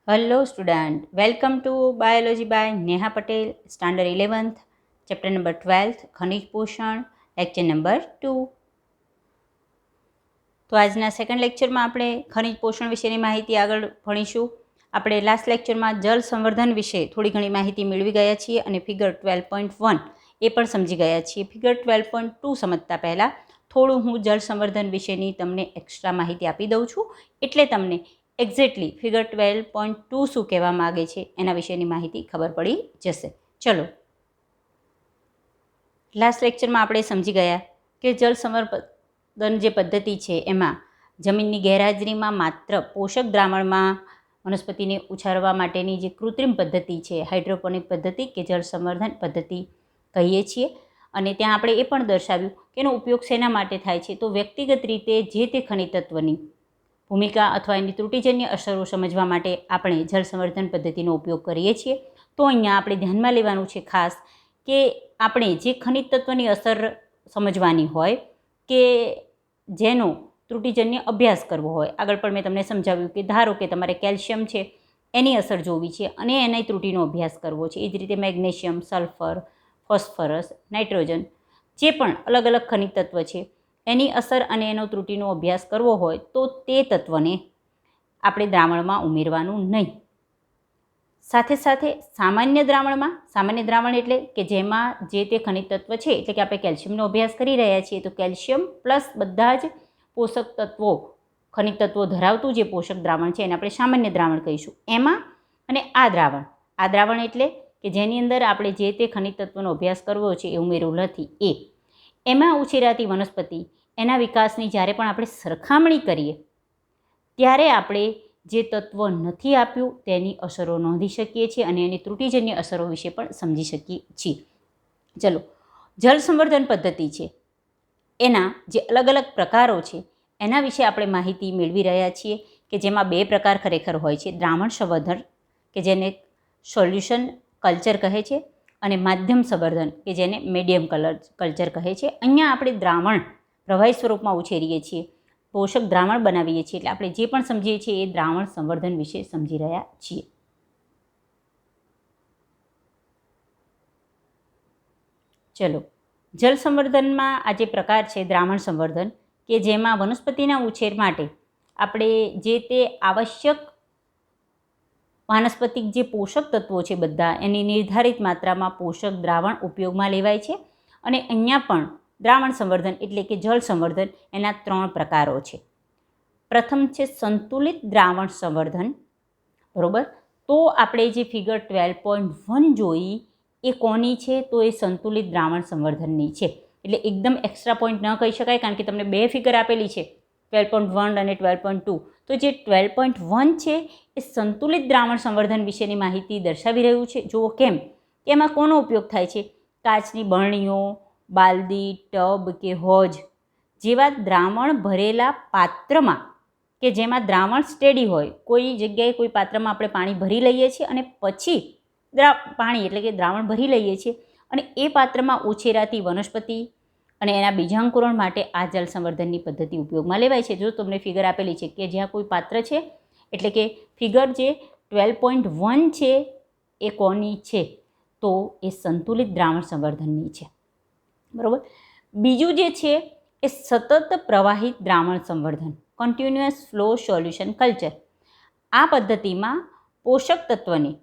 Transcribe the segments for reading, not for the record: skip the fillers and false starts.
Hello student, welcome to Biology by Neha Patel, Standard 11th, Chapter number 12th, ખનિજ પોષણ, lecture number 2. તો આજના second લેક્ચરમાં આપણે ખનિજ પોષણ વિશેની માહિતી આગળ ભણીશું. આપણે લાસ્ટ લેક્ચરમાં જળ સંવર્ધન વિશે થોડી ઘણી માહિતી મેળવી ગયા છીએ અને ફિગર 12.1 એ પણ સમજી ગયા છીએ. ફિગર 12.2 સમજતા પહેલાં થોડું હું જળ સંવર્ધન વિશેની તમને એક્સ્ટ્રા માહિતી આપી દઉં છું, એટલે તમને એક્ઝેક્ટલી ફિગર 12.2 શું કહેવા માગે છે એના વિશેની માહિતી ખબર પડી જશે. ચલો, લાસ્ટ લેક્ચરમાં આપણે સમજી ગયા કે જળ સંવર્ધન જે પદ્ધતિ છે એમાં જમીનની ગેરહાજરીમાં માત્ર પોષક દ્રાવણમાં વનસ્પતિને ઉછાળવા માટેની જે કૃત્રિમ પદ્ધતિ છે હાઇડ્રોપોનિક પદ્ધતિ કે જળ સંવર્ધન પદ્ધતિ કહીએ છીએ. અને ત્યાં આપણે એ પણ દર્શાવ્યું કે એનો ઉપયોગ શેના માટે થાય છે, તો વ્યક્તિગત રીતે જે તે ખનિજ તત્વની ભૂમિકા અથવા એની ત્રુટિજન્ય અસરો સમજવા માટે આપણે જળ સંવર્ધન પદ્ધતિનો ઉપયોગ કરીએ છીએ. તો અહીંયા આપણે ધ્યાનમાં લેવાનું છે ખાસ કે આપણે જે ખનિજ તત્વની અસર સમજવાની હોય કે જેનો ત્રુટિજન્ય અભ્યાસ કરવો હોય. આગળ પણ મેં તમને સમજાવ્યું કે ધારો કે તમારે કેલ્શિયમ છે એની અસર જોવી છે અને એની ત્રુટિનો અભ્યાસ કરવો છે. એ જ રીતે મેગ્નેશિયમ, સલ્ફર, ફોસ્ફરસ, નાઇટ્રોજન જે પણ અલગ અલગ ખનિજ તત્વ છે એની અસર અને એનો ત્રુટિનો અભ્યાસ કરવો હોય તો તે તત્વને આપણે દ્રાવણમાં ઉમેરવાનું નહીં. સાથે સાથે સામાન્ય દ્રાવણ એટલે કે જેમાં જે તે ખનિજ તત્વ છે, એટલે કે આપણે કેલ્શિયમનો અભ્યાસ કરી રહ્યા છીએ તો કેલ્શિયમ પ્લસ બધા જ પોષક તત્વો ખનિજ તત્વો ધરાવતું જે પોષક દ્રાવણ છે એને આપણે સામાન્ય દ્રાવણ કહીશું. એમાં અને આ દ્રાવણ એટલે કે જેની અંદર આપણે જે તે ખનિજ તત્વનો અભ્યાસ કરવો છે એ ઉમેરવું નથી. એમાં ઉછેરાતી વનસ્પતિ એના વિકાસની જ્યારે પણ આપણે સરખામણી કરીએ ત્યારે આપણે જે તત્વ નથી આપ્યું તેની અસરો નોંધી શકીએ છીએ અને એની ત્રુટિજન્ય અસરો વિશે પણ સમજી શકીએ છીએ. ચલો, જળ સંવર્ધન પદ્ધતિ છે એના જે અલગ અલગ પ્રકારો છે એના વિશે આપણે માહિતી મેળવી રહ્યા છીએ કે જેમાં બે પ્રકાર ખરેખર હોય છે. દ્રાવણ સંવર્ધન કે જેને સોલ્યુશન કલ્ચર કહે છે અને માધ્યમ સંવર્ધન કે જેને મીડિયમ કલ્ચર કહે છે. અહીંયા આપણે દ્રાવણ પ્રવાહી સ્વરૂપમાં ઉછેરીએ છીએ, પોષક દ્રાવણ બનાવીએ છીએ, એટલે આપણે જે પણ સમજીએ છીએ એ દ્રાવણ સંવર્ધન વિશે સમજી રહ્યા છીએ. ચલો, જળ સંવર્ધનમાં આ જે પ્રકાર છે દ્રાવણ સંવર્ધન કે જેમાં વનસ્પતિના ઉછેર માટે આપણે જે તે આવશ્યક વાનસ્પતિક જે પોષક તત્વો છે બધા એની નિર્ધારિત માત્રામાં પોષક દ્રાવણ ઉપયોગમાં લેવાય છે. અને અહીંયા પણ દ્રાવણ સંવર્ધન એટલે કે જળ સંવર્ધન એના 3 પ્રકારો છે. પ્રથમ છે સંતુલિત દ્રાવણ સંવર્ધન, બરાબર. તો આપણે જે ફિગર 12.1 જોઈ એ કોની છે, તો એ સંતુલિત દ્રાવણ સંવર્ધનની છે. એટલે એકદમ એક્સ્ટ્રા પોઈન્ટ ન કહી શકાય કારણ કે તમને 2 ફિગર આપેલી છે 12.1 અને 12.2. તો જે 12.1 છે એ સંતુલિત દ્રાવણ સંવર્ધન વિશેની માહિતી દર્શાવી રહ્યું છે. જુઓ કેમ કે એમાં કોનો ઉપયોગ થાય છે, કાચની બરણીઓ, બાલદી, ટબ કે હોજ જેવા દ્રાવણ ભરેલા પાત્રમાં કે જેમાં દ્રાવણ સ્ટેડી હોય. કોઈ જગ્યાએ કોઈ પાત્રમાં આપણે પાણી ભરી લઈએ છીએ અને પછી પાણી એટલે કે દ્રાવણ ભરી લઈએ છીએ અને એ પાત્રમાં ઉછેરાતી વનસ્પતિ અને એના બીજાંકુરણ માટે આ જળ સંવર્ધનની પદ્ધતિ ઉપયોગમાં લેવાય છે. જો તમને ફિગર આપેલી છે કે જ્યાં કોઈ પાત્ર છે એટલે કે ફિગર જે 12.1 છે એ કોની છે, તો એ સંતુલિત દ્રાવણ સંવર્ધનની છે, બરાબર. બીજું જે છે એ સતત પ્રવાહિત દ્રાવણ સંવર્ધન કન્ટિન્યુઅસ ફ્લો સોલ્યુશન કલ્ચર. આ પદ્ધતિમાં પોષક તત્વની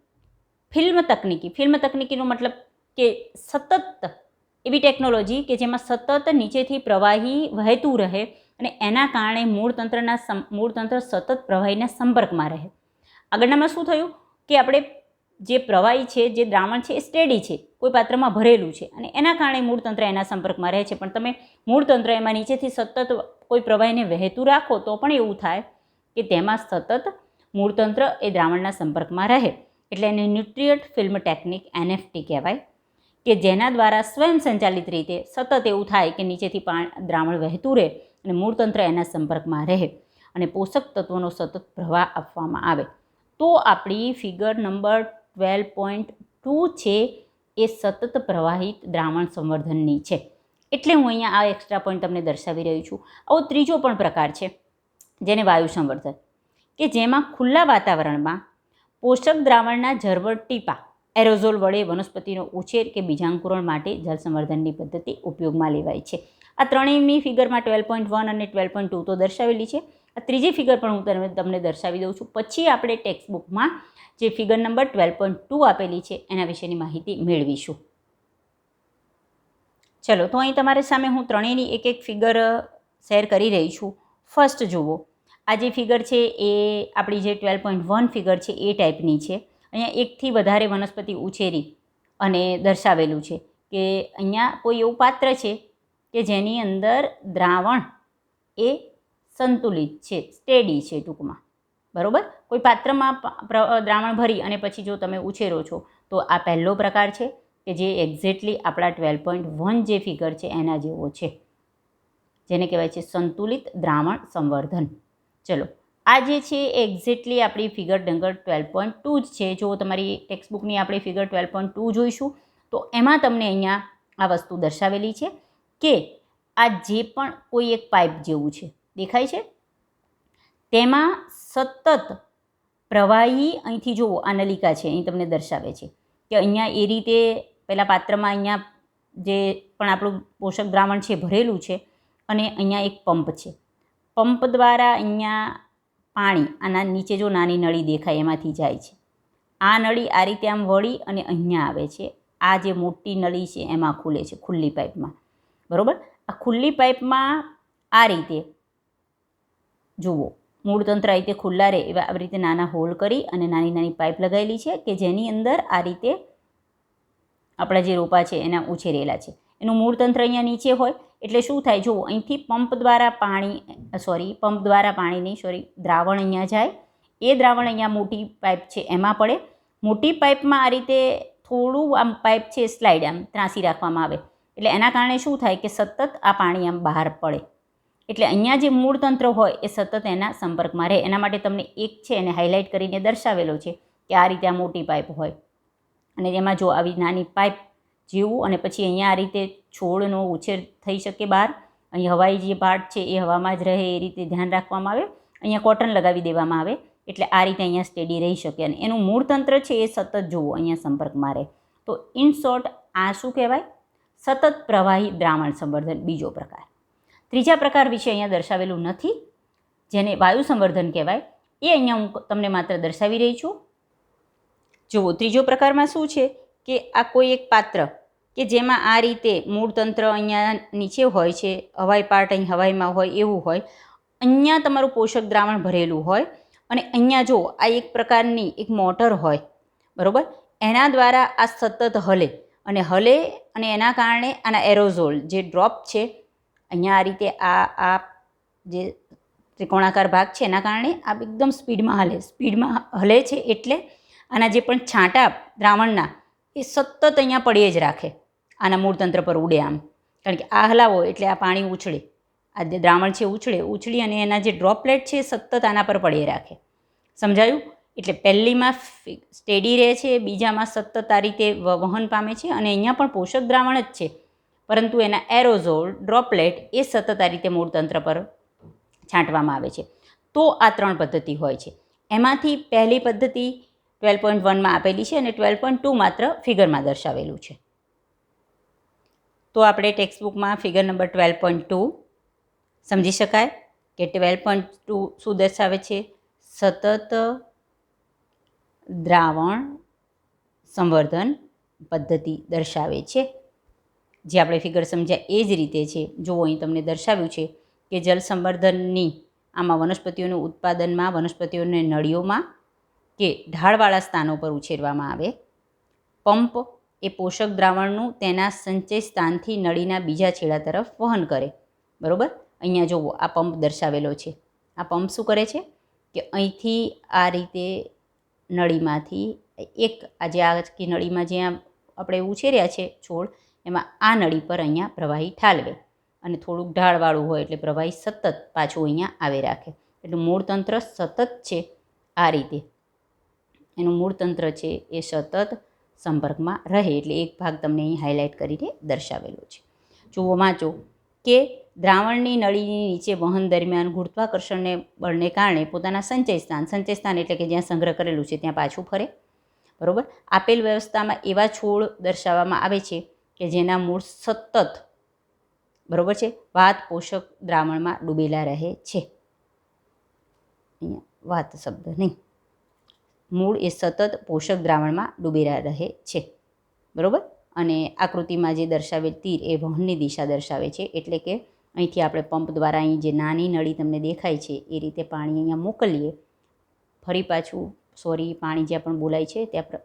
ફિલ્મ તકનીકીનો મતલબ કે સતત એવી ટેકનોલોજી કે જેમાં સતત નીચેથી પ્રવાહી વહેતું રહે અને એના કારણે મૂળતંત્ર સતત પ્રવાહીના સંપર્કમાં રહે. આગળનામાં શું થયું કે આપણે જે પ્રવાહી છે, જે દ્રાવણ છે એ સ્ટેડી છે, કોઈ પાત્રમાં ભરેલું છે અને એના કારણે મૂળતંત્ર એના સંપર્કમાં રહે છે. પણ તમે મૂળતંત્ર એમાં નીચેથી સતત કોઈ પ્રવાહીને વહેતું રાખો તો પણ એવું થાય કે તેમાં સતત મૂળતંત્ર એ દ્રાવણના સંપર્કમાં રહે. એટલે એને ન્યુટ્રિયન્ટ ફિલ્મ ટેકનિક NFT કહેવાય કે જેના દ્વારા સ્વયં સંચાલિત રીતે સતત એવું થાય કે નીચેથી દ્રાવણ વહેતું રહે અને મૂળતંત્ર એના સંપર્કમાં રહે અને પોષક તત્વોનો સતત પ્રવાહ આપવામાં આવે. તો આપણી ફિગર નંબર 12.2 છે એ સતત પ્રવાહિત દ્રાવણ સંવર્ધનની છે. એટલે હું અહીંયા આ એક્સ્ટ્રા પોઈન્ટ તમને દર્શાવી રહી છું. આવો ત્રીજો પણ પ્રકાર છે જેને વાયુ સંવર્ધન કે જેમાં ખુલ્લા વાતાવરણમાં પોષક દ્રાવણના ઝરમર ટીપા એરોઝોલ વડે વનસ્પતિનો ઉછેર કે બીજાંકુરણ માટે જળ સંવર્ધનની પદ્ધતિ ઉપયોગમાં લેવાય છે. આ ત્રણેયની ફિગરમાં 12.1 અને 12.2 તો દર્શાવેલી છે. આ ત્રીજી ફિગર પણ હું તમને દર્શાવી દઉં છું. પછી આપણે ટેક્સ્ટબુકમાં જે ફિગર નંબર 12.2 આપેલી છે એના વિશેની માહિતી મેળવીશું. ચલો, તો અહીં તમારી સામે હું ત્રણેયની એક એક ફિગર શેર કરી રહી છું. ફર્સ્ટ જુઓ, આ જે ફિગર છે એ આપણી જે 12.1 ફિગર છે એ ટાઈપની છે. અહીંયા એકથી વધારે વનસ્પતિ ઉછેરી અને દર્શાવેલું છે કે અહીંયા કોઈ એવું પાત્ર છે કે જેની અંદર દ્રાવણ એ સંતુલિત છે, સ્ટેડી છે ટૂંકમાં, બરાબર. કોઈ પાત્રમાં દ્રાવણ ભરી અને પછી જો તમે ઉછેરો છો તો આ પહેલો પ્રકાર છે કે જે એક્ઝેક્ટલી આપણા 12.1 જે ફિગર છે એના જેવો છે, જેને કહેવાય છે સંતુલિત દ્રાવણ સંવર્ધન. ચલો, આ જે છે એક્ઝેક્ટલી આપણી ફિગર નંબર 12.2 જ છે. જો તમારી ટેક્સ્ટબુકની આપણે ફિગર 12.2 જોઈશું તો એમાં તમને અહીંયા આ વસ્તુ દર્શાવેલી છે કે આ જે પણ કોઈ એક પાઇપ જેવું છે દેખાય છે, તેમાં સતત પ્રવાહી, અહીંથી જુઓ આ નલિકા છે, અહીં તમને દર્શાવે છે કે અહીંયા એ રીતે પહેલાં પાત્રમાં અહીંયા જે પણ આપણું પોષક દ્રાવણ છે ભરેલું છે અને અહીંયા એક પંપ છે. પંપ દ્વારા અહીંયા પાણી આના નીચે જો નાની નળી દેખાય એમાંથી જાય છે. આ નળી આ રીતે આમ વળી અને અહીંયા આવે છે. આ જે મોટી નળી છે એમાં ખુલે છે, ખુલ્લી પાઇપમાં, બરાબર. આ ખુલ્લી પાઇપમાં આ રીતે જુઓ, મૂળતંત્ર આ રીતે ખુલ્લા રહે એવા આવી રીતે નાના હોલ કરી અને નાની નાની પાઇપ લગાવેલી છે કે જેની અંદર આ રીતે આપણા જે રોપા છે એના ઉછેરેલા છે. એનું મૂળતંત્ર અહીંયા નીચે હોય એટલે શું થાય, જુઓ, અહીંથી પંપ દ્વારા દ્રાવણ અહીંયા જાય. એ દ્રાવણ અહીંયા મોટી પાઇપ છે એમાં પડે. મોટી પાઇપમાં આ રીતે થોડું આમ પાઇપ છે સ્લાઇડ આમ ત્રાંસી રાખવામાં આવે એટલે એના કારણે શું થાય કે સતત આ પાણી આમ બહાર પડે. એટલે અહીંયા જે મૂળતંત્ર હોય એ સતત એના સંપર્કમાં રહે. એના માટે તમને એક છે એને હાઇલાઇટ કરીને દર્શાવેલો છે કે આ રીતે આ મોટી પાઇપ હોય અને એમાં જો આવી નાની પાઇપ જેવું અને પછી અહીંયા આ રીતે છોડનો ઉછેર થઈ શકે બહાર. અહીં હવાઈ જે પાર્ટ છે એ હવામાં જ રહે એ રીતે ધ્યાન રાખવામાં આવે. અહીંયા કોટન લગાવી દેવામાં આવે એટલે આ રીતે અહીંયા સ્ટેડી રહી શકે અને એનું મૂળતંત્ર છે એ સતત જુઓ અહીંયા સંપર્કમાં રહે. તો ઇન શોર્ટ આ શું કહેવાય? સતત પ્રવાહી દ્રાવણ સંવર્ધન, બીજો પ્રકાર. ત્રીજા પ્રકાર વિશે અહીંયા દર્શાવેલું નથી, જેને વાયુ સંવર્ધન કહેવાય. એ અહીંયા હું તમને માત્ર દર્શાવી રહી છું. જુઓ, ત્રીજો પ્રકારમાં શું છે કે આ કોઈ એક પાત્ર કે જેમાં આ રીતે મૂળતંત્ર અહીંયા નીચે હોય છે, હવાઈ પાર્ટ અહીં હવાઈમાં હોય એવું હોય, અહીંયા તમારું પોષક દ્રાવણ ભરેલું હોય અને અહીંયા જો આ એક પ્રકારની એક મોટર હોય, બરાબર. એના દ્વારા આ સતત હલે અને એના કારણે આના એરોઝોલ જે ડ્રોપ છે અહીંયા આ રીતે આ જે ત્રિકોણાકાર ભાગ છે એના કારણે આ એકદમ સ્પીડમાં હલે છે એટલે આના જે પણ છાંટા દ્રાવણના એ સતત અહીંયા પડીએ જ રાખે, આના મૂળતંત્ર પર ઉડે આમ. કારણ કે આ હલાવો એટલે આ પાણી ઉછળે, આ જે દ્રાવણ છે ઉછળી અને એના જે ડ્રોપલેટ છે સતત આના પર પડીએ રાખે. સમજાયું? એટલે પહેલીમાં સ્ટેડી રહે છે, બીજામાં સતત આ રીતે વહન પામે છે અને અહીંયા પણ પોષક દ્રાવણ જ છે પરંતુ એના એરોઝોલ ડ્રોપલેટ એ સતત આ રીતે મૂળતંત્ર પર છાંટવામાં આવે છે. તો આ 3 પદ્ધતિ હોય છે. એમાંથી પહેલી પદ્ધતિ 12.1માં આપેલી છે અને 12.2 માત્ર ફિગરમાં દર્શાવેલું છે. તો આપણે ટેક્સ્ટબુકમાં ફિગર નંબર 12.2 સમજી શકાય કે 12.2 શું દર્શાવે છે? સતત દ્રાવણ સંવર્ધન પદ્ધતિ દર્શાવે છે. જે આપણે ફિગર સમજ્યા એ જ રીતે છે. જુઓ, અહીં તમને દર્શાવ્યું છે કે જળ સંવર્ધનની આમાં વનસ્પતિઓનું ઉત્પાદનમાં વનસ્પતિઓને નળીઓમાં કે ઢાળવાળા સ્થાનો પર ઉછેરવામાં આવે. પંપ એ પોષક દ્રાવણનું તેના સંચય સ્થાનથી નળીના બીજા છેડા તરફ વહન કરે, બરાબર. અહીંયા જુઓ, આ પંપ દર્શાવેલો છે. આ પંપ શું કરે છે કે અહીંથી આ રીતે નળીમાંથી એક આજે આખી નળીમાં જ્યાં આપણે ઉછેર્યા છે છોડ એમાં આ નળી પર અહીંયા પ્રવાહી ઠાલવે અને થોડુંક ઢાળવાળું હોય એટલે પ્રવાહી સતત પાછું અહીંયા આવે રાખે. એટલે મૂળતંત્ર સતત છે આ રીતે એનું મૂળતંત્ર છે એ સતત સંપર્કમાં રહે એટલે એક ભાગ તમને અહીં હાઇલાઇટ કરીને દર્શાવેલો છે. જુઓ, વાંચો કે દ્રાવણની નળીની નીચે વહન દરમિયાન ગુરુત્વાકર્ષણને બળને કારણે પોતાના સંચય સ્થાન એટલે કે જ્યાં સંગ્રહ કરેલું છે ત્યાં પાછું ફરે. બરાબર. આપેલ વ્યવસ્થામાં એવા છોડ દર્શાવવામાં આવે છે કે જેના મૂળ સતત બરાબર છે વાત પોષક દ્રાવણમાં ડૂબેલા રહે છે. અહીંયા વાત શબ્દ નહીં, મૂળ એ સતત પોષક દ્રાવણમાં ડૂબેલા રહે છે. બરાબર. અને આકૃતિમાં જે દર્શાવેલ તીર એ વહનની દિશા દર્શાવે છે, એટલે કે અહીંથી આપણે પંપ દ્વારા અહીં જે નાની નળી તમને દેખાય છે એ રીતે પાણી અહીંયા મોકલીએ, ફરી પાછું પાણી જ્યાં પણ બોલાય છે ત્યાં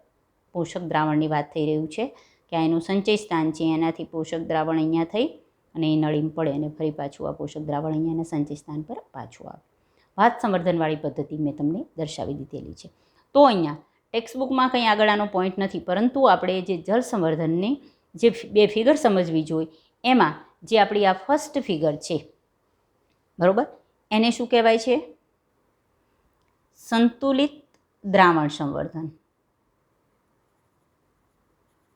પોષક દ્રાવણની વાત થઈ રહ્યું છે કે આ એનું સંચય સ્થાન છે, એનાથી પોષક દ્રાવણ અહીંયા થઈ અને એ નળીમાં પડે અને ફરી પાછું આ પોષક દ્રાવણ અહીંયાના સંચય સ્થાન પર પાછું આવે. વાત સંવર્ધનવાળી પદ્ધતિ મેં તમને દર્શાવી દીધેલી છે. તો અહીંયા ટેક્સ્ટબુકમાં કંઈ આગળ આનો પોઈન્ટ નથી, પરંતુ આપણે જે જળ સંવર્ધનની જે 2 ફિગર સમજવી જોઈએ એમાં જે આપણી આ ફર્સ્ટ ફિગર છે, બરાબર, એને શું કહેવાય છે? સંતુલિત દ્રાવણ સંવર્ધન,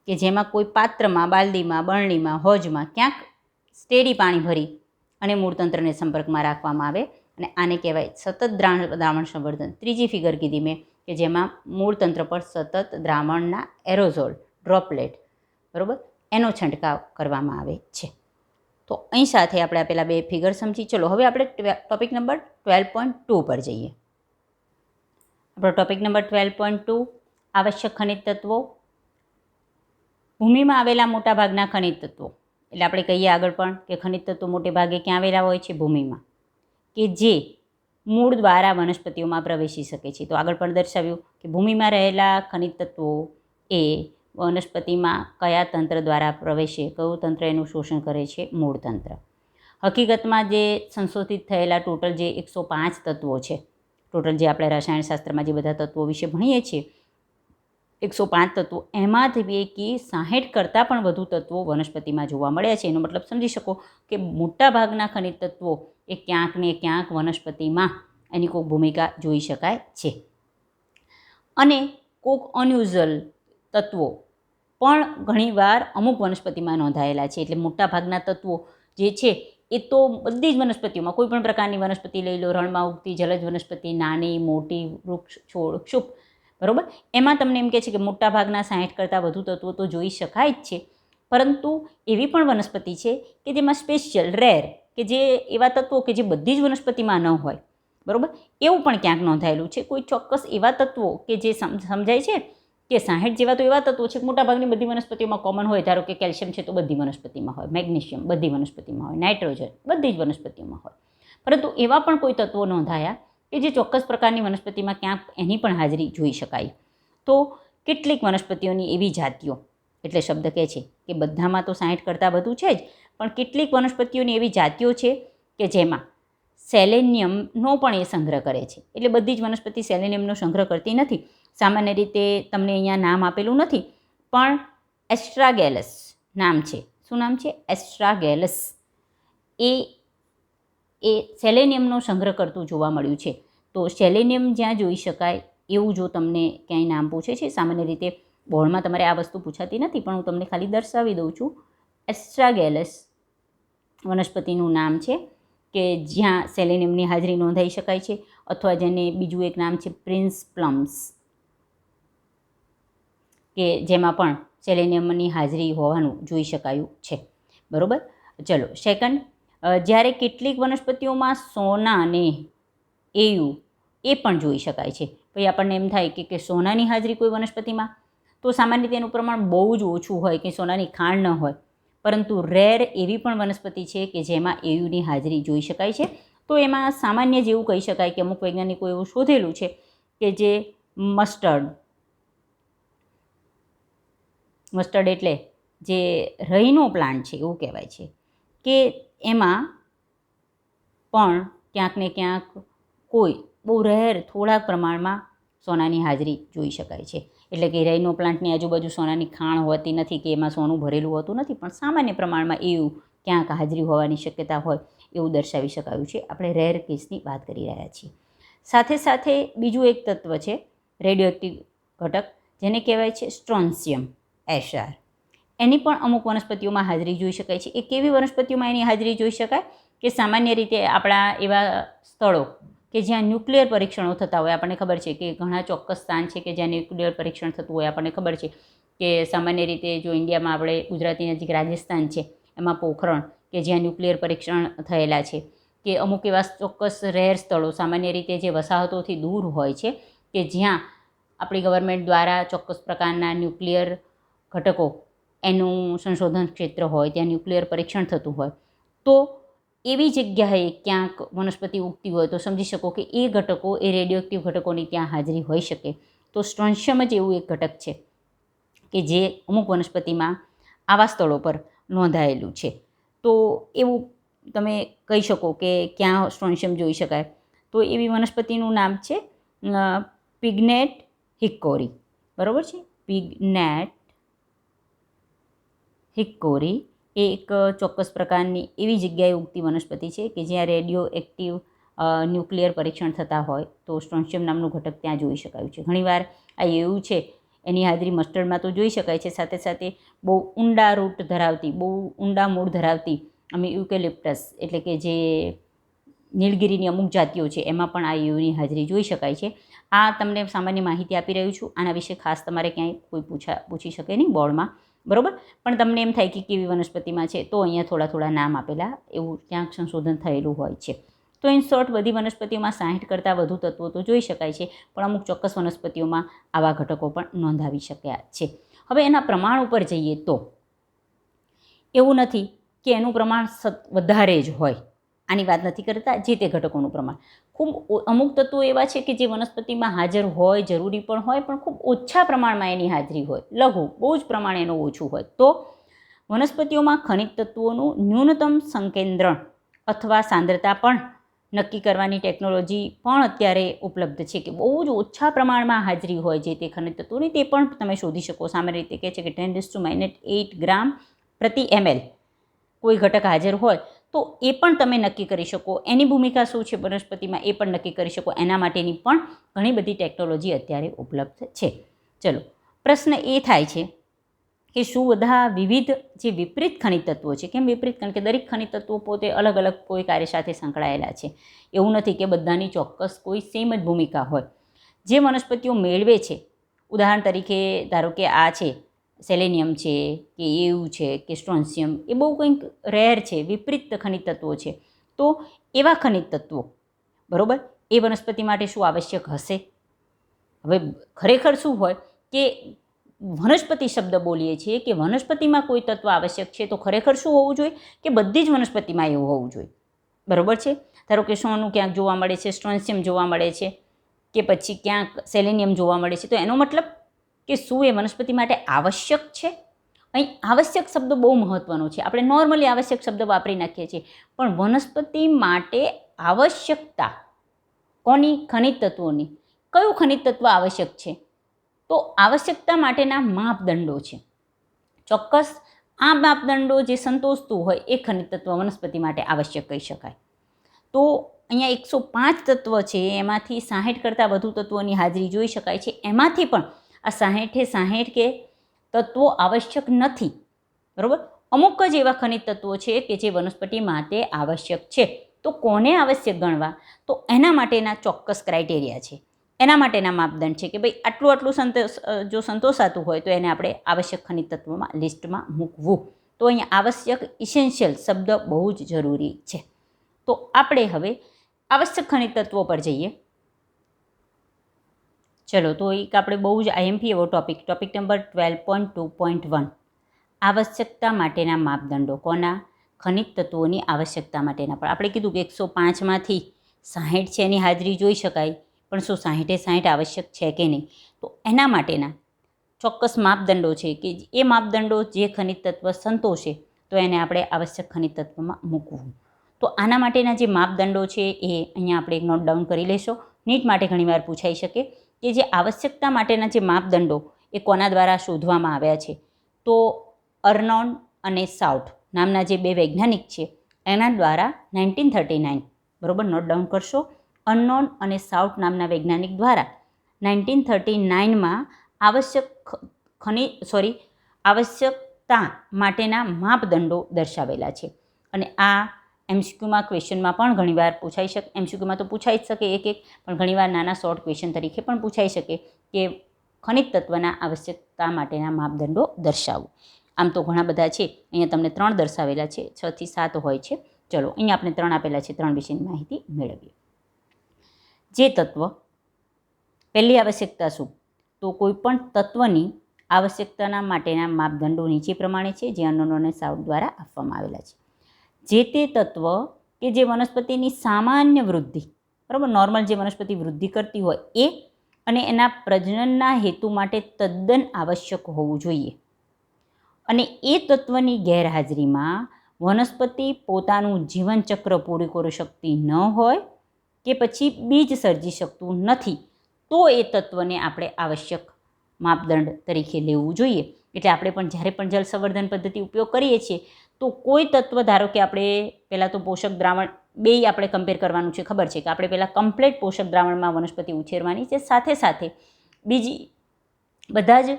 કે જેમાં કોઈ પાત્રમાં, બાલદીમાં, બરણીમાં, હોજમાં ક્યાંક સ્ટેડી પાણી ભરી અને મૂળતંત્રને સંપર્કમાં રાખવામાં આવે અને આને કહેવાય સતત દ્રાવણ સંવર્ધન. ત્રીજી ફિગર કીધી મેં કે જેમાં મૂળતંત્ર પર સતત દ્રાવણના એરોઝોલ ડ્રોપલેટ, બરાબર, એનો છંટકાવ કરવામાં આવે છે. તો અહીં સાથે આપણે પેલા 2 ફિગર સમજી. ચલો હવે આપણે ટોપિક નંબર 12.2 પર જઈએ. આપણો ટોપિક નંબર 12.2 આવશ્યક ખનિજ તત્વો. ભૂમિમાં આવેલા મોટાભાગના ખનિજ તત્વો, એટલે આપણે કહીએ આગળ પણ કે ખનિજ તત્વો મોટે ભાગે ક્યાં આવેલા હોય છે? ભૂમિમાં, કે જે મૂળ દ્વારા વનસ્પતિઓમાં પ્રવેશી શકે છે. તો આગળ પણ દર્શાવ્યું કે ભૂમિમાં રહેલા ખનિજ તત્વો એ વનસ્પતિમાં કયા તંત્ર દ્વારા પ્રવેશે, કયું તંત્ર એનું શોષણ કરે છે? મૂળ તંત્ર. હકીકતમાં જે સંશોધિત થયેલા ટોટલ જે 105 તત્વો છે, ટોટલ જે આપણે રસાયણશાસ્ત્રમાં જે બધા તત્વો વિશે ભણીએ છીએ 105 તત્વો, એમાંથી પૈકી 60 કરતાં પણ વધુ તત્વો વનસ્પતિમાં જોવા મળ્યા છે. એનો મતલબ સમજી શકો કે મોટાભાગના ખનિજ તત્વો એ ક્યાંક ને ક્યાંક વનસ્પતિમાં એની કોઈક ભૂમિકા જોઈ શકાય છે. અને કોઈક અનયુઝ્યુઅલ તત્વો પણ ઘણીવાર અમુક વનસ્પતિમાં નોંધાયેલા છે. એટલે મોટાભાગના તત્વો જે છે એ તો બધી જ વનસ્પતિઓમાં, કોઈ પણ પ્રકારની વનસ્પતિ લઈ લો, રણમાં ઉગતી જલજ વનસ્પતિ, નાની મોટી, વૃક્ષ, છોડ, ક્ષુપ, બરાબર, એમાં તમને એમ કહે છે કે મોટાભાગના 60 કરતાં વધુ તત્વો તો જોઈ શકાય જ છે. પરંતુ એવી પણ વનસ્પતિ છે કે જેમાં સ્પેશિયલ રેર, કે જે એવા તત્વો કે જે બધી જ વનસ્પતિમાં ન હોય, બરાબર, એવું પણ ક્યાંક નોંધાયેલું છે. કોઈ ચોક્કસ એવા તત્વો કે જે સમજાય છે કે 60 જેવા તો એવા તત્વો છે કે મોટાભાગની બધી વનસ્પતિઓમાં કોમન હોય. ધારો કે કેલ્શિયમ છે તો બધી વનસ્પતિમાં હોય, મેગ્નેશિયમ બધી વનસ્પતિમાં હોય, નાઇટ્રોજન બધી જ વનસ્પતિઓમાં હોય. પરંતુ એવા પણ કોઈ તત્વો નોંધાયા કે જે ચોક્કસ પ્રકારની વનસ્પતિમાં ક્યાંક એની પણ હાજરી જોઈ શકાય. તો કેટલીક વનસ્પતિઓની એવી જાતિઓ, એટલે શબ્દ કહે છે કે બધામાં તો 60 કરતાં વધુ છે જ, પણ કેટલીક વનસ્પતિઓની એવી જાતિઓ છે કે જેમાં સેલેનિયમનો પણ એ સંગ્રહ કરે છે. એટલે બધી જ વનસ્પતિ સેલેનિયમનો સંગ્રહ કરતી નથી. સામાન્ય રીતે તમને અહીંયા નામ આપેલું નથી, પણ એસ્ટ્રાગેલસ નામ છે. શું નામ છે? એસ્ટ્રાગેલસ. એ સેલેનિયમનો સંગ્રહ કરતું જોવા મળ્યું છે. તો સેલેનિયમ જ્યાં જોઈ શકાય એવું જો તમને ક્યાંય નામ પૂછે છે, સામાન્ય રીતે બોર્ડમાં તમારે આ વસ્તુ પૂછાતી નથી, પણ હું તમને ખાલી દર્શાવી દઉં છું. એસ્ટ્રાગેલસ વનસ્પતિનું નામ છે કે જ્યાં સેલેનિયમની હાજરી નોંધાઈ શકાય છે. અથવા જેને બીજું એક નામ છે પ્રિન્સ પ્લમ્સ, કે જેમાં પણ સેલેનિયમની હાજરી હોવાનું જોઈ શકાયું છે. બરાબર. ચલો સેકન્ડ, જ્યારે કેટલીક વનસ્પતિઓમાં સોના અને એયુ એ પણ જોઈ શકાય છે. પછી આપણને એમ થાય કે સોનાની હાજરી કોઈ વનસ્પતિમાં, તો સામાન્ય રીતે એનું પ્રમાણ બહુ જ ઓછું હોય કે સોનાની ખાણ ન હોય. પરંતુ રેર એવી પણ વનસ્પતિ છે કે જેમાં એયુની હાજરી જોઈ શકાય છે. તો એમાં સામાન્ય જેવું કહી શકાય કે અમુક વૈજ્ઞાનિકો એવું શોધેલું છે કે જે મસ્ટર્ડ એટલે જે રઈનો પ્લાન્ટ છે એવું કહેવાય છે કે એમાં પણ ક્યાંક ને ક્યાંક કોઈ બહુ રેર થોડાક પ્રમાણમાં સોનાની હાજરી જોઈ શકાય છે. એટલે કે રઈનો પ્લાન્ટની આજુબાજુ સોનાની ખાણ હોતી નથી કે એમાં સોનું ભરેલું હોતું નથી, પણ સામાન્ય પ્રમાણમાં એવું ક્યાંક હાજરી હોવાની શક્યતા હોય એવું દર્શાવી શકાયું છે. આપણે રેર કેસની વાત કરી રહ્યા છીએ. સાથે સાથે બીજું એક તત્વ છે રેડિયો એક્ટિવ ઘટક, જેને કહેવાય છે સ્ટ્રોન્શિયમ SR. એની પણ અમુક વનસ્પતિઓમાં હાજરી જોઈ શકાય છે. એ કેવી વનસ્પતિઓમાં એની હાજરી જોઈ શકાય? કે સામાન્ય રીતે આપણા એવા સ્થળો કે જ્યાં ન્યુક્લિયર પરીક્ષણો થતા હોય, આપણને ખબર છે કે ઘણા ચોક્કસ સ્થાન છે કે જ્યાં ન્યુક્લિયર પરીક્ષણ થતું હોય. આપણને ખબર છે કે સામાન્ય રીતે જો ઇન્ડિયામાં આપણે ગુજરાતની નજીક રાજસ્થાન છે, એમાં પોખરણ કે જ્યાં ન્યુક્લિયર પરીક્ષણ થયેલા છે, કે અમુક એવા ચોક્કસ રહેર સ્થળો સામાન્ય રીતે જે વસાહતોથી દૂર હોય છે કે જ્યાં આપણી ગવર્મેન્ટ દ્વારા ચોક્કસ પ્રકારના ન્યુક્લિયર ઘટકો એનું સંશોધન ક્ષેત્ર હોય, ત્યાં ન્યુક્લિયર પરીક્ષણ થતું હોય, તો એવી જગ્યાએ ક્યાંક વનસ્પતિ ઉગતી હોય તો સમજી શકો કે એ ઘટકો, એ રેડિયોએક્ટિવ ઘટકોની ત્યાં હાજરી હોઈ શકે. તો સ્ટ્રોન્શિયમ જ એવું એક ઘટક છે કે જે અમુક વનસ્પતિમાં આવા સ્થળો પર નોંધાયેલું છે. તો એવું તમે કહી શકો કે ક્યાં સ્ટ્રોન્શિયમ જોઈ શકાય. તો એવી વનસ્પતિનું નામ છે પિગ્નેટ હિક્કોરી. બરાબર છે? પિગ્નેટ હિક્કોરી એ એક ચોક્કસ પ્રકારની એવી જગ્યાએ ઉગતી વનસ્પતિ છે કે જ્યાં રેડિયો એક્ટિવ ન્યુક્લિયર પરીક્ષણ થતા હોય તો સ્ટ્રોન્શિયમ નામનું ઘટક ત્યાં જોઈ શકાયું છે. ઘણીવાર આ એવું છે, એની હાજરી મસ્ટર્ડમાં તો જોઈ શકાય છે. સાથે સાથે બહુ ઊંડા રૂટ ધરાવતી, બહુ ઊંડા મૂળ ધરાવતી અમે યુકેલિપ્ટસ એટલે કે જે નીલગિરીની અમુક જાતિઓ છે એમાં પણ આ એયુની હાજરી જોઈ શકાય છે. આ તમને સામાન્ય માહિતી આપી રહ્યું છું. આના વિશે ખાસ તમારે ક્યાંય કોઈ પૂછી શકે નહીં બોર્ડમાં, બરાબર? પણ તમને એમ થાય કે કેવી વનસ્પતિમાં છે તો અહીંયા થોડા નામ આપેલા એવું ક્યાંક સંશોધન થયેલું હોય છે. તો ઇન શોર્ટ બધી વનસ્પતિઓમાં 60 કરતાં વધુ તત્વો તો જોઈ શકાય છે, પણ અમુક ચોક્કસ વનસ્પતિઓમાં આવા ઘટકો પણ નોંધાવી શક્યા છે. હવે એના પ્રમાણ ઉપર જઈએ તો એવું નથી કે એનું પ્રમાણ વધારે જ હોય. આની વાત નથી કરતા, જે તે ઘટકોનું પ્રમાણ. ખૂબ અમુક તત્વો એવા છે કે જે વનસ્પતિમાં હાજર હોય, જરૂરી પણ હોય, પણ ખૂબ ઓછા પ્રમાણમાં એની હાજરી હોય, લઘુ, બહુ જ પ્રમાણ એનું ઓછું હોય. તો વનસ્પતિઓમાં ખનિજ તત્વોનું ન્યૂનતમ સંકેન્દ્રણ અથવા સાંદ્રતા પણ નક્કી કરવાની ટેકનોલોજી પણ અત્યારે ઉપલબ્ધ છે કે બહુ જ ઓછા પ્રમાણમાં હાજરી હોય જે તે ખનિજ તત્વોની, તે પણ તમે શોધી શકો. સામાન્ય રીતે કહે છે કે 10⁻8 ગ્રામ પ્રતિ ml કોઈ ઘટક હાજર હોય તો એ પણ તમે નક્કી કરી શકો. એની ભૂમિકા શું છે વનસ્પતિમાં એ પણ નક્કી કરી શકો. એના માટેની પણ ઘણી બધી ટેકનોલોજી અત્યારે ઉપલબ્ધ છે. ચલો, પ્રશ્ન એ થાય છે કે શું બધા વિવિધ જે વિપરીત ખનિજ તત્વો છે, કેમ વિપરીત? કારણ કે દરેક ખનિજ તત્વો પોતે અલગ અલગ કોઈ કાર્ય સાથે સંકળાયેલા છે. એવું નથી કે બધાની ચોક્કસ કોઈ સેમ જ ભૂમિકા હોય. જે વનસ્પતિઓ મેળવે છે, ઉદાહરણ તરીકે ધારો કે આ છે સેલેનિયમ છે કે એવું છે કે સ્ટ્રોન્શિયમ, એ બહુ કંઈક રેર છે, વિપરીત ખનિજ તત્વો છે. તો એવા ખનિજ તત્વો, બરાબર, એ વનસ્પતિ માટે શું આવશ્યક હશે? હવે ખરેખર શું હોય કે વનસ્પતિ શબ્દ બોલીએ છીએ કે વનસ્પતિમાં કોઈ તત્વ આવશ્યક છે, તો ખરેખર શું હોવું જોઈએ કે બધી જ વનસ્પતિમાં એવું હોવું જોઈએ. બરાબર છે? ધારો કે સોનું ક્યાંક જોવા મળે છે, સ્ટ્રોન્શિયમ જોવા મળે છે, કે પછી ક્યાંક સેલેનિયમ જોવા મળે છે, તો એનો મતલબ કે શું એ વનસ્પતિ માટે આવશ્યક છે? અહીં આવશ્યક શબ્દ બહુ મહત્ત્વનો છે. આપણે નોર્મલી આવશ્યક શબ્દ વાપરી નાખીએ છીએ, પણ વનસ્પતિ માટે આવશ્યકતા કોની? ખનિજ તત્વોની. કયું ખનિજ તત્વ આવશ્યક છે? તો આવશ્યકતા માટેના માપદંડો છે. ચોક્કસ આ માપદંડો જે સંતોષતું હોય એ ખનિજ તત્વ વનસ્પતિ માટે આવશ્યક કહી શકાય. તો અહીંયા 105 તત્વ છે, એમાંથી 60 કરતાં વધુ તત્વોની હાજરી જોઈ શકાય છે. એમાંથી પણ આ 60 કે તત્વો આવશ્યક નથી, બરાબર? અમુક જ એવા ખનિજ તત્વો છે કે જે વનસ્પતિ માટે આવશ્યક છે. તો કોને આવશ્યક ગણવા? તો એના માટેના ચોક્કસ ક્રાઇટેરિયા છે, એના માટેના માપદંડ છે કે ભાઈ આટલું જો સંતોષાતું હોય તો એને આપણે આવશ્યક ખનિજ તત્વોમાં લિસ્ટમાં મૂકવું. તો અહીંયા આવશ્યક, ઇસેન્શિયલ શબ્દ બહુ જ જરૂરી છે. તો આપણે હવે આવશ્યક ખનિજ તત્વો પર જઈએ. ચલો, તો એક આપણે બહુ જ IMP એવો ટોપિક નંબર 12.2.1 આવશ્યકતા માટેના માપદંડો. કોના? ખનિજ તત્વોની આવશ્યકતા માટેના. પણ આપણે કીધું કે 105માંથી 60 છે એની હાજરી જોઈ શકાય, પણ શું 60 આવશ્યક છે કે નહીં? તો એના માટેના ચોક્કસ માપદંડો છે કે એ માપદંડો જે ખનિજ તત્વ સંતોષે તો એને આપણે આવશ્યક ખનિજ તત્વમાં મૂકવું. તો આના માટેના જે માપદંડો છે એ અહીંયા આપણે એક નોટ ડાઉન કરી લેશો. નીટ માટે ઘણીવાર પૂછાઈ શકે કે જે આવશ્યકતા માટેના જે માપદંડો એ કોના દ્વારા શોધવામાં આવ્યા છે? તો અર્નોન અને સાઉથ નામના જે બે વૈજ્ઞાનિક છે એના દ્વારા 1939, બરાબર, નોટ ડાઉન કરશો. અર્નોન અને સાઉથ નામના વૈજ્ઞાનિક દ્વારા 1939માં આવશ્યકતા માટેના માપદંડો દર્શાવેલા છે. અને આ એમસીક્યુમાં ક્વેશ્ચનમાં પણ ઘણીવાર પૂછાઈ શકે. એમસીક્યુમાં તો પૂછાઈ જ શકે એક પણ ઘણીવાર નાના શોર્ટ ક્વેશ્ચન તરીકે પણ પૂછાઈ શકે કે ખનિજ તત્વના આવશ્યકતા માટેના માપદંડો દર્શાવો. આમ તો ઘણા બધા છે, અહીંયા તમને 3 દર્શાવેલા છે, 6 થી 7 હોય છે. ચલો અહીંયા આપણે 3 આપેલા છે, 3 વિશેની માહિતી મેળવીએ. જે તત્વ, પહેલી આવશ્યકતા શું? તો કોઈ પણ તત્વની આવશ્યકતાના માટેના માપદંડો નીચે પ્રમાણે છે, જે અનનોન અને સાઉથ દ્વારા આપવામાં આવેલા છે. જે તે તત્વ કે જે વનસ્પતિની સામાન્ય વૃદ્ધિ, બરાબર, નોર્મલ જે વનસ્પતિ વૃદ્ધિ કરતી હોય એ અને એના પ્રજનનના હેતુ માટે તદ્દન આવશ્યક હોવું જોઈએ. અને એ તત્વની ગેરહાજરીમાં વનસ્પતિ પોતાનું જીવનચક્ર પૂરું કરી શકતી ન હોય કે પછી બીજ સર્જી શકતું નથી, તો એ તત્વને આપણે આવશ્યક માપદંડ તરીકે લેવું જોઈએ. એટલે આપણે પણ જ્યારે પણ જળ સંવર્ધન પદ્ધતિ ઉપયોગ કરીએ છીએ તો કોઈ તત્વ, ધારો કે આપણે પહેલાં તો પોષક દ્રાવણ બેય આપણે કમ્પેર કરવાનું છે. ખબર છે કે આપણે પહેલાં કમ્પ્લીટ પોષક દ્રાવણમાં વનસ્પતિ ઉછેરવાની છે, સાથે સાથે બીજી બધા જ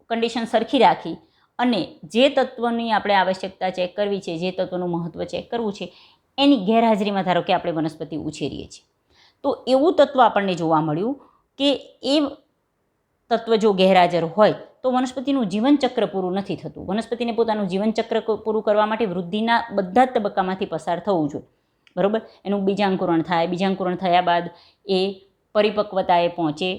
કન્ડિશન સરખી રાખી અને જે તત્વની આપણે આવશ્યકતા ચેક કરવી છે, જે તત્વનું મહત્ત્વ ચેક કરવું છે, એની ગેરહાજરીમાં ધારો કે આપણે વનસ્પતિ ઉછેરીએ છીએ, તો એવું તત્વ આપણને જોવા મળ્યું કે એ તત્વ જો ગેરહાજર હોય તો વનસ્પતિનું જીવનચક્ર પૂરું નથી થતું. વનસ્પતિને પોતાનું જીવનચક્ર પૂરું કરવા માટે વૃદ્ધિના બધા જ તબક્કામાંથી પસાર થવું જોઈએ, બરાબર. એનું બીજાંકુરણ થાય, બીજાંકુરણ થયા બાદ એ પરિપક્વતાએ પહોંચે,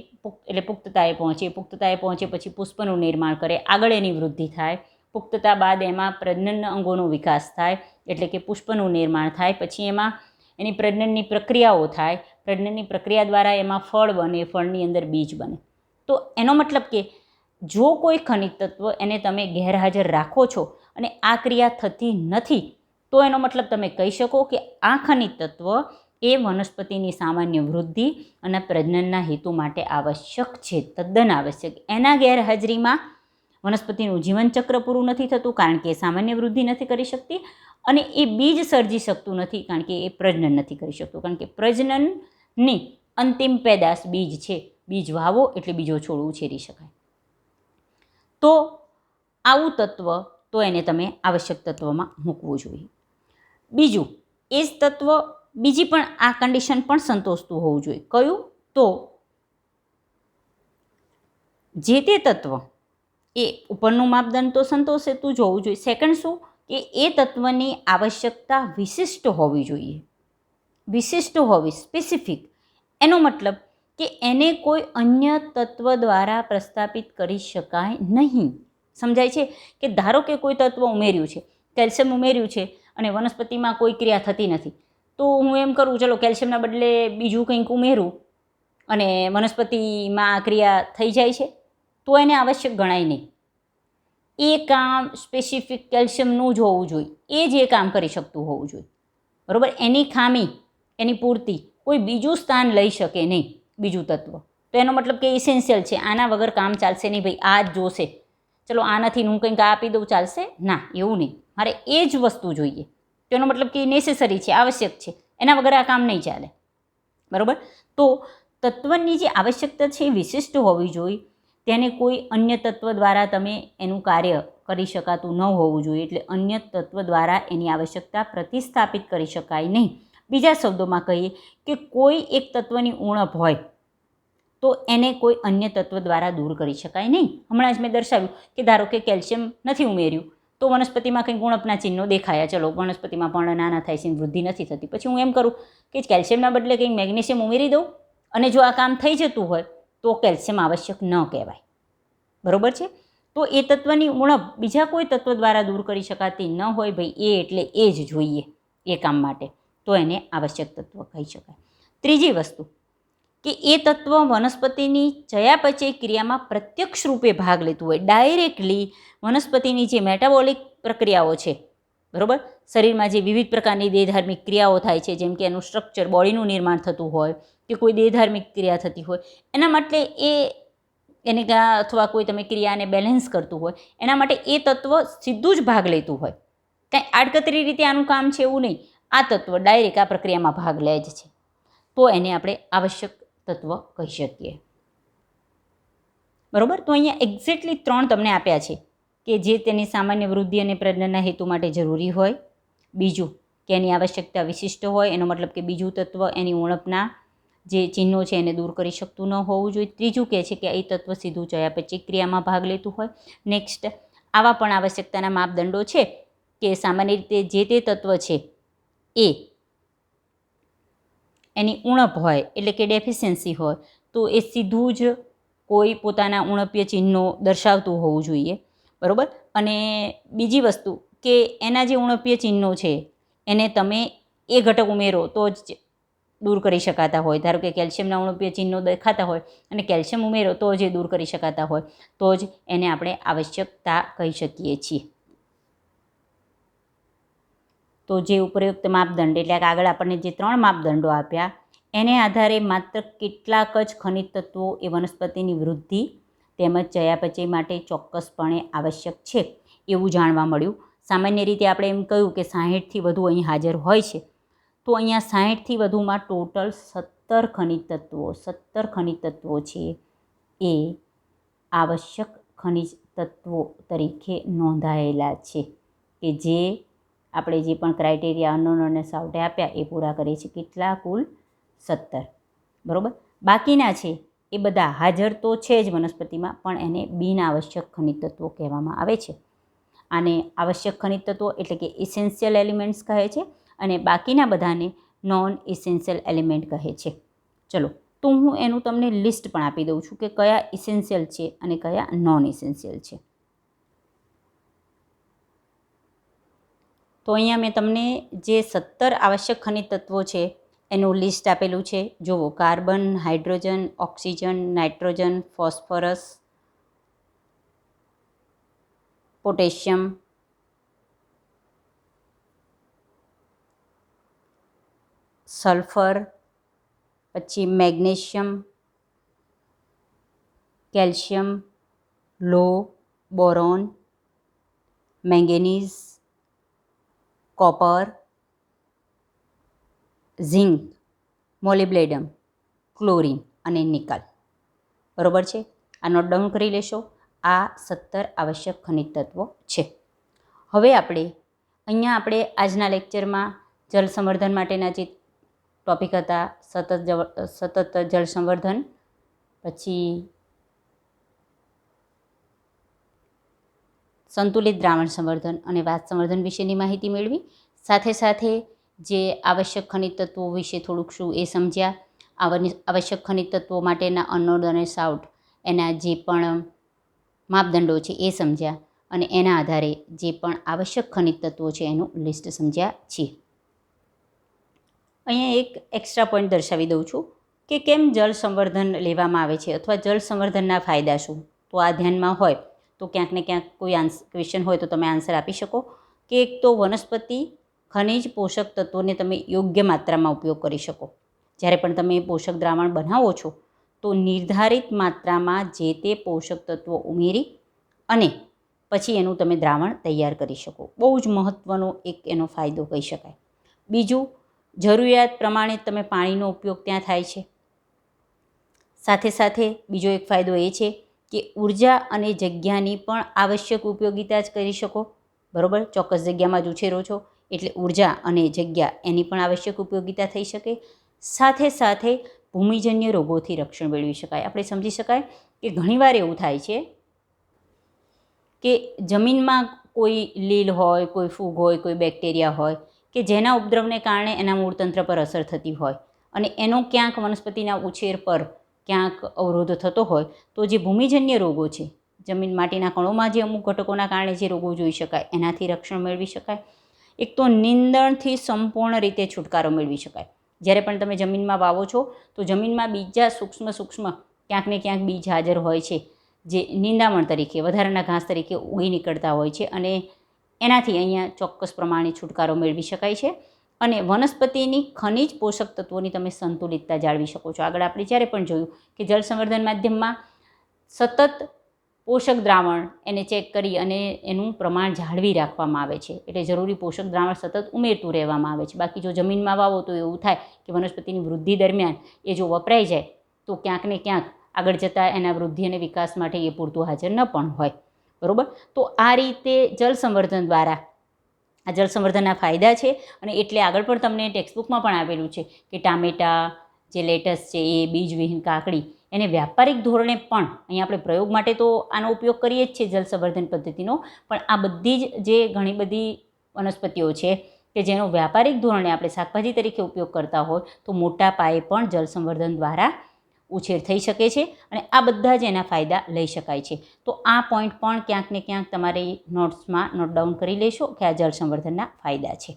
એટલે પુખ્તતાએ પહોંચે પછી પુષ્પનું નિર્માણ કરે, આગળ એની વૃદ્ધિ થાય. પુખ્તતા બાદ એમાં પ્રજનન અંગોનો વિકાસ થાય, એટલે કે પુષ્પનું નિર્માણ થાય. પછી એમાં એની પ્રજનનની પ્રક્રિયાઓ થાય, પ્રજનનની પ્રક્રિયા દ્વારા એમાં ફળ બને, ફળની અંદર બીજ બને. તો એનો મતલબ કે જો કોઈ ખનિજ તત્વ એને તમે ગેરહાજર રાખો છો અને આ ક્રિયા થતી નથી, તો એનો મતલબ તમે કહી શકો કે આ ખનિજ તત્વ એ વનસ્પતિની સામાન્ય વૃદ્ધિ અને પ્રજનનના હેતુ માટે આવશ્યક છે, તદ્દન આવશ્યક. એના ગેરહાજરીમાં વનસ્પતિનું જીવનચક્ર પૂરું નથી થતું, કારણ કે એ સામાન્ય વૃદ્ધિ નથી કરી શકતી, અને એ બીજ સર્જી શકતું નથી, કારણ કે એ પ્રજનન નથી કરી શકતું. કારણ કે પ્રજનનની અંતિમ પેદાશ બીજ છે. બીજ વાવો એટલે બીજો છોડ ઉછેરી શકાય. તો આવું તત્વ, તો એને તમે આવશ્યક તત્વમાં મૂકવું જોઈએ. બીજું, એ જ તત્વ બીજી પણ આ કન્ડિશન પણ સંતોષતું હોવું જોઈએ. કયું? તો જે તે તત્વ એ ઉપરનું માપદંડ તો સંતોષતું જ હોવું જોઈએ. સેકન્ડ શું? કે એ તત્વની આવશ્યકતા વિશિષ્ટ હોવી જોઈએ. વિશિષ્ટ હોવી, સ્પેસિફિક. એનો મતલબ કે એને કોઈ અન્ય તત્વ દ્વારા પ્રસ્થાપિત કરી શકાય નહીં. સમજાય છે? કે ધારો કે કોઈ તત્વ ઉમેર્યું છે, કેલ્શિયમ ઉમેર્યું છે અને વનસ્પતિમાં કોઈ ક્રિયા થતી નથી, તો હું એમ કરું, ચલો કેલ્શિયમના બદલે બીજું કંઈક ઉમેરું અને વનસ્પતિમાં આ ક્રિયા થઈ જાય છે, તો એને આવશ્યક ગણાય નહીં. એ કામ સ્પેસિફિક કેલ્શિયમનું જ હોવું જોઈએ, એ જ એ કામ કરી શકતું હોવું જોઈએ, બરાબર. એની ખામી, એની પૂર્તિ કોઈ બીજું સ્થાન લઈ શકે નહીં, બીજું તત્વ. તો એનો મતલબ કે ઇસેન્શિયલ છે, આના વગર કામ ચાલશે નહીં. ભાઈ આ જ જોશે, ચલો આ નથી, હું કંઈક આપી દઉં ચાલશે, ના, એવું નહીં. મારે એ જ વસ્તુ જોઈએ. તો એનો મતલબ કે નેસેસરી છે, આવશ્યક છે, એના વગર આ કામ નહીં ચાલે, બરાબર. તો તત્વની જે આવશ્યકતા છે એ વિશિષ્ટ હોવી જોઈએ. તેને કોઈ અન્ય તત્વ દ્વારા તમે એનું કાર્ય કરી શકાતું ન હોવું જોઈએ. એટલે અન્ય તત્વ દ્વારા એની આવશ્યકતા પ્રતિસ્થાપિત કરી શકાય નહીં. બીજા શબ્દોમાં કહીએ કે કોઈ એક તત્વની ઉણપ હોય તો એને કોઈ અન્ય તત્વ દ્વારા દૂર કરી શકાય નહીં. હમણાં જ મેં દર્શાવ્યું કે ધારો કે કેલ્શિયમ નથી ઉમેર્યું તો વનસ્પતિમાં કંઈક ઉણપના ચિહ્નો દેખાયા, ચલો વનસ્પતિમાં પણ નાના થાય છે, વૃદ્ધિ નથી થતી. પછી હું એમ કરું કે કેલ્શિયમના બદલે કંઈક મેગ્નેશિયમ ઉમેરી દઉં, અને જો આ કામ થઈ જતું હોય તો કેલ્શિયમ આવશ્યક ન કહેવાય, બરાબર છે. તો એ તત્વની ઉણપ બીજા કોઈ તત્વ દ્વારા દૂર કરી શકાતી ન હોય, ભાઈ એ એટલે એ જ જોઈએ એ કામ માટે, તો એને આવશ્યક તત્વ કહી શકાય. ત્રીજી વસ્તુ કે એ તત્વ વનસ્પતિની ચયાપચય ક્રિયામાં પ્રત્યક્ષ રૂપે ભાગ લેતું હોય, ડાયરેક્ટલી વનસ્પતિની જે મેટાબોલિક પ્રક્રિયાઓ છે, બરાબર, શરીરમાં જે વિવિધ પ્રકારની દેહધાર્મિક ક્રિયાઓ થાય છે, જેમ કે એનું સ્ટ્રક્ચર, બોડીનું નિર્માણ થતું હોય કે કોઈ દેહધાર્મિક ક્રિયા થતી હોય, એના માટે એને અથવા કોઈ તમે ક્રિયાને બેલેન્સ કરતું હોય, એના માટે એ તત્વ સીધું જ ભાગ લેતું હોય. કાંઈ આડકતરી રીતે આનું કામ છે એવું નહીં, આ તત્વ ડાયરેક્ટ આ પ્રક્રિયામાં ભાગ લે જ છે, તો એને આપણે આવશ્યક તત્વ કહી શકીએ, બરાબર. તો અહીંયા એક્ઝેક્ટલી 3 તમને આપ્યા છે કે જે તેની સામાન્ય વૃદ્ધિ અને પ્રજનનના હેતુ માટે જરૂરી હોય. બીજું કે એની આવશ્યકતા વિશિષ્ટ હોય, એનો મતલબ કે બીજું તત્વ એની ઉણપના જે ચિહ્નો છે એને દૂર કરી શકતું ન હોવું જોઈએ. ત્રીજું કહે છે કે એ તત્વ સીધું ચયાપચય ક્રિયામાં ભાગ લેતું હોય. નેક્સ્ટ, આવા પણ આવશ્યકતાના માપદંડો છે કે સામાન્ય રીતે જે તે તત્વ છે એ એની ઉણપ હોય એટલે કે ડેફિશિયન્સી હોય તો એ સીધું જ કોઈ પોતાના ઉણપીય ચિહ્નો દર્શાવતું હોવું જોઈએ, બરાબર. અને બીજી વસ્તુ કે એના જે ઉણપીય ચિહ્નો છે એને તમે એ ઘટક ઉમેરો તો જ દૂર કરી શકાતા હોય. ધારો કે કેલ્શિયમના ઉણપીય ચિહ્નો દેખાતા હોય અને કેલ્શિયમ ઉમેરો તો જ એ દૂર કરી શકાતા હોય, તો જ એને આપણે આવશ્યકતા કહી શકીએ છીએ. તો જે ઉપરોક્ત માપદંડ એટલે કે આગળ આપણને જે 3 માપદંડો આપ્યા એને આધારે માત્ર કેટલાક જ ખનિજ તત્વો એ વનસ્પતિની વૃદ્ધિ તેમજ ચયાપચય માટે ચોક્કસપણે આવશ્યક છે એવું જાણવા મળ્યું. સામાન્ય રીતે આપણે એમ કહ્યું કે 60થી વધુ અહીં હાજર હોય છે, તો અહીંયા 60થી વધુમાં ટોટલ 17 ખનિજ તત્વો છે એ આવશ્યક ખનિજ તત્વો તરીકે નોંધાયેલા છે કે જે આપણે જે પણ ક્રાઇટેરિયા અનનોન અને સાઉટે આપ્યા એ પૂરા કરે છે. કેટલા? કુલ 17, બરાબર. બાકીના છે એ બધા હાજર તો છે જ વનસ્પતિમાં, પણ એને બિનઆવશ્યક ખનિજ તત્વો કહેવામાં આવે છે. આને આવશ્યક ખનિજ તત્વો એટલે કે ઇસેન્શિયલ એલિમેન્ટ્સ કહે છે અને બાકીના બધાને નોન ઇસેન્શિયલ એલિમેન્ટ કહે છે. ચલો, તો હું એનું તમને લિસ્ટ પણ આપી દઉં છું કે કયા ઇસેન્શિયલ છે અને કયા નોન ઇસેન્શિયલ છે. તો અહીંયા મેં તમને જે 17 આવશ્યક ખનિજ તત્વો છે એનું લિસ્ટ આપેલું છે. જુઓ, carbon, hydrogen, oxygen, nitrogen, phosphorus, potassium, sulphur, પછી મેગ્નેશિયમ, કેલ્શિયમ, લો, boron, manganese, copper, zinc, molybdenum, chlorine અને નિકલ. બરાબર છે? આ નોટ ડાઉન કરી લેશો. આ 17 આવશ્યક ખનિજ તત્વો છે. હવે અહીંયા આપણે આજના લેક્ચરમાં જળ સંવર્ધન માટેના જે ટોપિક હતા, સતત જળ સંવર્ધન, પછી સંતુલિત દ્રાવણ સંવર્ધન અને વાત સંવર્ધન વિશેની માહિતી મેળવી. સાથે સાથે જે આવશ્યક ખનિજ તત્વો વિશે થોડુંક શું એ સમજ્યા. આવશ્યક ખનિજ તત્વો માટેના અનનોન અને સાઉટ એના જે પણ માપદંડો છે એ સમજ્યા અને એના આધારે જે પણ આવશ્યક ખનિજ તત્વો છે એનું લિસ્ટ સમજ્યા છીએ. અહીંયા એક એક્સ્ટ્રા પોઈન્ટ દર્શાવી દઉં છું કે કેમ જળ સંવર્ધન લેવામાં આવે છે અથવા જળ સંવર્ધનના ફાયદા શું. તો આ ધ્યાનમાં હોય તો ક્યાંક ને ક્યાંક કોઈ ક્વેશ્ચન હોય તો તમે આન્સર આપી શકો. કે એક તો વનસ્પતિ ખનિજ પોષક તત્વોને તમે યોગ્ય માત્રામાં ઉપયોગ કરી શકો. જ્યારે પણ તમે પોષક દ્રાવણ બનાવો છો તો નિર્ધારિત માત્રામાં જે તે પોષક તત્વો ઉમેરી અને પછી એનું તમે દ્રાવણ તૈયાર કરી શકો. બહુ જ મહત્ત્વનો એક એનો ફાયદો કહી શકાય. બીજું, જરૂરિયાત પ્રમાણે તમે પાણીનો ઉપયોગ ત્યાં થાય છે. સાથે સાથે બીજો એક ફાયદો એ છે કે ઉર્જા અને જગ્યાની પણ આવશ્યક ઉપયોગિતા જ કરી શકો. બરાબર? ચોક્કસ જગ્યામાં જ ઉછેરો છો એટલે ઉર્જા અને જગ્યા એની પણ આવશ્યક ઉપયોગિતા થઈ શકે. સાથે સાથે ભૂમિજન્ય રોગોથી રક્ષણ મેળવી શકાય. આપણે સમજી શકાય કે ઘણીવાર એવું થાય છે કે જમીનમાં કોઈ લીલ હોય, કોઈ ફૂગ હોય, કોઈ બેક્ટેરિયા હોય કે જેના ઉપદ્રવને કારણે એના મૂળતંત્ર પર અસર થતી હોય અને એનો ક્યાંક વનસ્પતિના ઉછેર પર ક્યાંક અવરોધ થતો હોય તો જે ભૂમિજન્ય રોગો છે, જમીન માટીના કણોમાં જે અમુક ઘટકોના કારણે જે રોગો જોઈ શકાય એનાથી રક્ષણ મેળવી શકાય. એક તો નીંદણથી સંપૂર્ણ રીતે છુટકારો મેળવી શકાય. જ્યારે પણ તમે જમીનમાં વાવો છો તો જમીનમાં બીજા સૂક્ષ્મ ક્યાંક ને ક્યાંક બીજ હાજર હોય છે જે નિંદામણ તરીકે, વધારાના ઘાસ તરીકે ઉગી નીકળતા હોય છે અને એનાથી અહીંયા ચોક્કસ પ્રમાણે છુટકારો મેળવી શકાય છે અને વનસ્પતિની ખનિજ પોષક તત્વોની તમે સંતુલિતતા જાળવી શકો છો. આગળ આપણે જ્યારે પણ જોયું કે જળ સંવર્ધન માધ્યમમાં સતત પોષક દ્રાવણ એને ચેક કરી અને એનું પ્રમાણ જાળવી રાખવામાં આવે છે. એટલે જરૂરી પોષક દ્રાવણ સતત ઉમેરતું રહેવામાં આવે છે. બાકી જો જમીનમાં વાવો તો એવું થાય કે વનસ્પતિની વૃદ્ધિ દરમિયાન એ જો વપરાઈ જાય તો ક્યાંક ને ક્યાંક આગળ જતાં એના વૃદ્ધિ અને વિકાસ માટે એ પૂરતું હાજર ન પણ હોય. બરાબર? તો આ રીતે જળ સંવર્ધન દ્વારા આ જળ સંવર્ધનના ફાયદા છે અને એટલે આગળ પણ તમને ટેક્સ્ટબુકમાં પણ આપેલું છે કે ટામેટાં, જે લેટસ છે એ, બીજવિહીન કાકડી, એને વ્યાપારિક ધોરણે પણ અહીંયા આપણે પ્રયોગ માટે તો આનો ઉપયોગ કરીએ જ છીએ જળ સંવર્ધન પદ્ધતિનો, પણ આ બધી જ જે ઘણી બધી વનસ્પતિઓ છે કે જેનો વ્યાપારિક ધોરણે આપણે શાકભાજી તરીકે ઉપયોગ કરતા હોય તો મોટા પાયે પણ જળ સંવર્ધન દ્વારા ઉછેર થઈ શકે છે અને આ બધા જ એના ફાયદા લઈ શકાય છે. તો આ પોઈન્ટ પણ ક્યાંક ને ક્યાંક તમારે નોટ્સમાં નોટ ડાઉન કરી લેશો કે આ જળ સંવર્ધનના ફાયદા છે.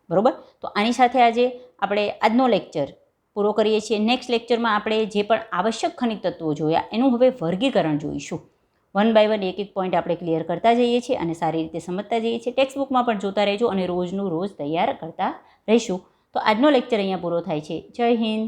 બરાબર, તો આની સાથે આજે આપણે આજનો લેક્ચર પૂરો કરીએ છીએ. નેક્સ્ટ લેક્ચરમાં આપણે જે પણ આવશ્યક ખનિજ તત્વો જોયા એનું હવે વર્ગીકરણ જોઈશું. 1 બાય 1 એક પોઈન્ટ આપણે ક્લિયર કરતા જઈએ છીએ અને સારી રીતે સમજતા જઈએ છીએ. ટેક્સ્ટબુકમાં પણ જોતા રહેજો અને રોજનું રોજ તૈયાર કરતા રહીશું. તો આજનો લેક્ચર અહીંયા પૂરો થાય છે. જય હિન્દ.